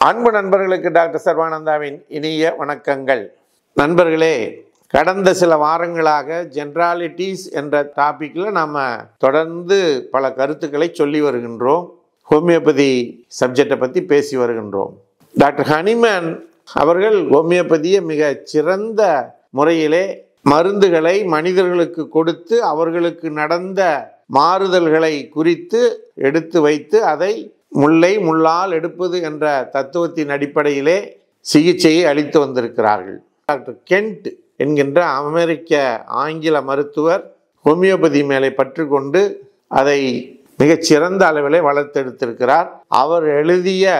அன்பு நண்பர்களுக்கு டாக்டர் சர்வானந்தாவின் இனிய வணக்கங்கள். நண்பர்களே, கடந்த சில வாரங்களாக ஜென்ராலிட்டிஸ் என்ற டாப்பிக்கில் நாம் தொடர்ந்து பல கருத்துக்களை சொல்லி வருகின்றோம். ஹோமியோபதி சப்ஜெக்டை பற்றி பேசி வருகின்றோம். டாக்டர் ஹனிமேன் அவர்கள் ஹோமியோபதியை மிக சிறந்த முறையிலே மருந்துகளை மனிதர்களுக்கு கொடுத்து அவர்களுக்கு நடந்த மாறுதல்களை குறித்து எடுத்து வைத்து அதை முல்லை முள்ளால் எடுப்பது என்ற தத்துவத்தின் அடிப்படையிலே சிகிச்சையை அளித்து வந்திருக்கிறார்கள். டாக்டர் கென்ட் என்கின்ற அமெரிக்க ஆங்கில மருத்துவர் ஹோமியோபதி மேலே பற்று கொண்டு அதை மிகச்சிறந்த அளவிலே வளர்த்தெடுத்திருக்கிறார். அவர் எழுதிய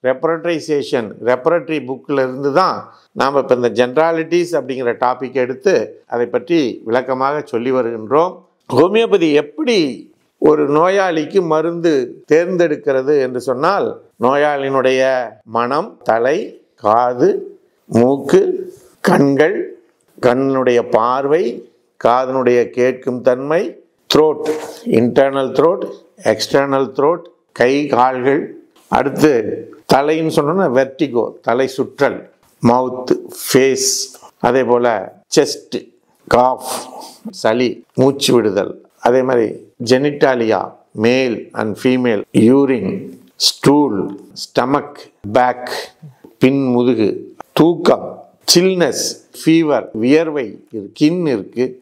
ரெப்பரட்டரி புக்கில் இருந்து தான் நாம் இப்போ இந்த ஜென்ராலிட்டிஸ் அப்படிங்கிற டாபிக் எடுத்து அதை பற்றி விளக்கமாக சொல்லி வருகின்றோம். ஹோமியோபதி எப்படி ஒரு நோயாளிக்கு மருந்து தேர்ந்தெடுக்கிறது என்று சொன்னால், நோயாளியினுடைய மனம், தலை, காது, மூக்கு, கண்கள், கண்ணுடைய பார்வை, காதனுடைய கேட்கும் தன்மை, throat, internal throat, external throat, கை கால்கள், அடுத்து தலைன்னு சொன்னோன்னா வெர்டிகோ, தலை சுற்றல், மவுத்து, ஃபேஸ், அதே போல் செஸ்ட், காஃப், சளி, மூச்சு விடுதல், அதே மாதிரி genitalia, male and female, urine, stool, stomach, back, பின் முதுகு, தூக்கம், சில்னஸ், ஃபீவர், வியர்வை, ஸ்கின் இருக்குது.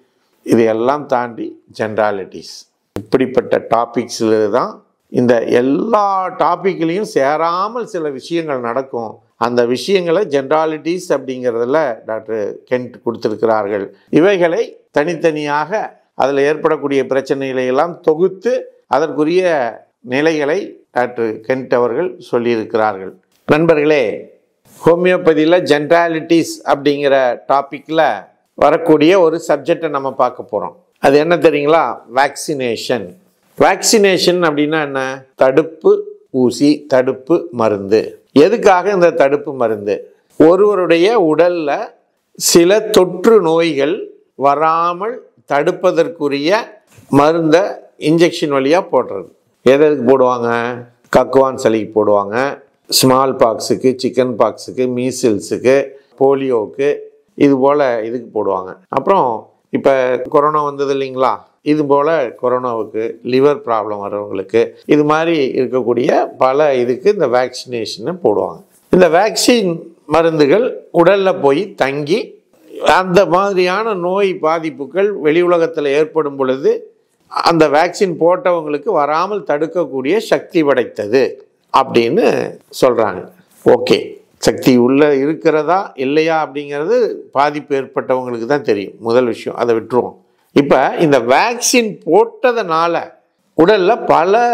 இதையெல்லாம் தாண்டி ஜென்ராலிட்டிஸ். இப்படிப்பட்ட டாபிக்ஸில் தான் இந்த எல்லா டாப்பிக்லேயும் சேராமல் சில விஷயங்கள் நடக்கும். அந்த விஷயங்களை ஜென்ராலிட்டிஸ் அப்படிங்கிறதுல டாக்டர் கென்ட் கொடுத்துருக்கிறார்கள். இவைகளை தனித்தனியாக அதில் ஏற்படக்கூடிய பிரச்சனைகளை எல்லாம் தொகுத்து அதற்குரிய நிலைகளை டாக்டர் கென்ட் அவர்கள் சொல்லியிருக்கிறார்கள். நண்பர்களே, ஹோமியோபதியில் ஜென்ராலிட்டிஸ் அப்படிங்கிற டாப்பிக்கில் வரக்கூடிய ஒரு சப்ஜெக்டை நம்ம பார்க்க போகிறோம். அது என்ன தெரியுங்களா? வேக்சினேஷன். வேக்சினேஷன் அப்படின்னா என்ன? தடுப்பு ஊசி, தடுப்பு மருந்து. எதுக்காக இந்த தடுப்பு மருந்து? ஒருவருடைய உடலில் சில தொற்று நோய்கள் வராமல் தடுப்பதற்குரிய மருந்தை இன்ஜெக்ஷன் வழியாக போடுறது. எதுக்கு போடுவாங்க? கக்குவான் சளிக்கு போடுவாங்க, ஸ்மால் பாக்ஸுக்கு, சிக்கன் பாக்ஸுக்கு, மீசில்ஸுக்கு, போலியோவுக்கு, இது போல் இதுக்கு போடுவாங்க. அப்புறம் இப்போ கொரோனா வந்தது இல்லைங்களா, இது போல் கொரோனாவுக்கு, லிவர் ப்ராப்ளம் வர்றவங்களுக்கு, இது மாதிரி இருக்கக்கூடிய பல இதுக்கு இந்த வேக்சினேஷனை போடுவாங்க. இந்த வேக்சின் மருந்துகள் உடலில் போய் தங்கி அந்த மாதிரியான நோய் பாதிப்புகள் வெளி உலகத்தில் ஏற்படும் பொழுது அந்த வேக்சின் போட்டவங்களுக்கு வராமல் தடுக்கக்கூடிய சக்தி படைத்தது அப்படின்னு சொல்கிறாங்க. ஓகே, சக்தி உள்ளே இருக்கிறதா இல்லையா அப்படிங்கிறது பாதிப்பு ஏற்பட்டவங்களுக்கு தான் தெரியும். முதல் விஷயம், அதை விட்டுருவோம். இப்போ இந்த வேக்சின் போட்டதுனால உடலில் பல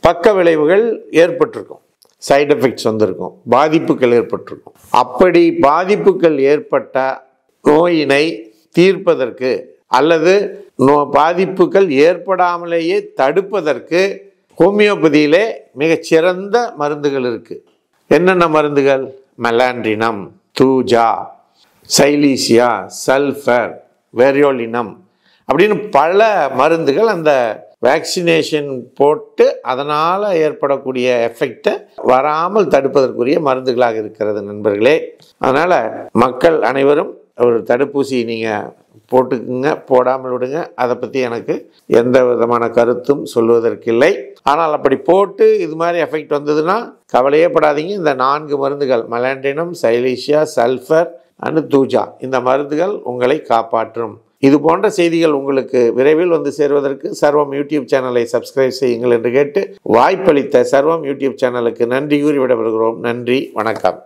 பக்க விளைவுகள் ஏற்பட்டிருக்கும், சைடு எஃபெக்ட்ஸ் வந்திருக்கும், பாதிப்புகள் ஏற்பட்டிருக்கும். அப்படி பாதிப்புகள் ஏற்பட்ட நோயினை தீர்ப்பதற்கு அல்லது பாதிப்புகள் ஏற்படாமலேயே தடுப்பதற்கு ஹோமியோபதியிலே மிகச்சிறந்த மருந்துகள் இருக்குது. என்னென்ன மருந்துகள்? மெலாண்ட்ரினம், தூஜா, சைலீசியா, சல்ஃபர், வெரியோலினம் அப்படின்னு பல மருந்துகள் அந்த வேக்சினேஷன் போட்டு அதனால் ஏற்படக்கூடிய எஃபெக்டை வராமல் தடுப்பதற்குரிய மருந்துகளாக இருக்கிறது நண்பர்களே. அதனால் மக்கள் அனைவரும் ஒரு தடுப்பூசி நீங்கள் போட்டுக்குங்க, போடாமல் விடுங்க. அதை பற்றி எனக்கு எந்த விதமான கருத்தும் சொல்வதற்கில்லை. ஆனால் அப்படி போட்டு இது மாதிரி எஃபெக்ட் வந்ததுன்னா கவலையே படாதீங்க. இந்த 4 மருந்துகள், மெலாண்ட்ரினம், சைலீசியா, சல்ஃபர் அண்ட் தூஜா, இந்த மருந்துகள் உங்களை காப்பாற்றும். இது போன்ற செய்திகள் உங்களுக்கு விரைவில் வந்து சேர்வதற்கு சர்வம் யூடியூப் சேனலை சப்ஸ்கிரைப் செய்யுங்கள் என்று கேட்டு வாய்ப்பளித்த சர்வம் யூடியூப் சேனலுக்கு நன்றி கூறி விடைபெறுகிறோம். நன்றி, வணக்கம்.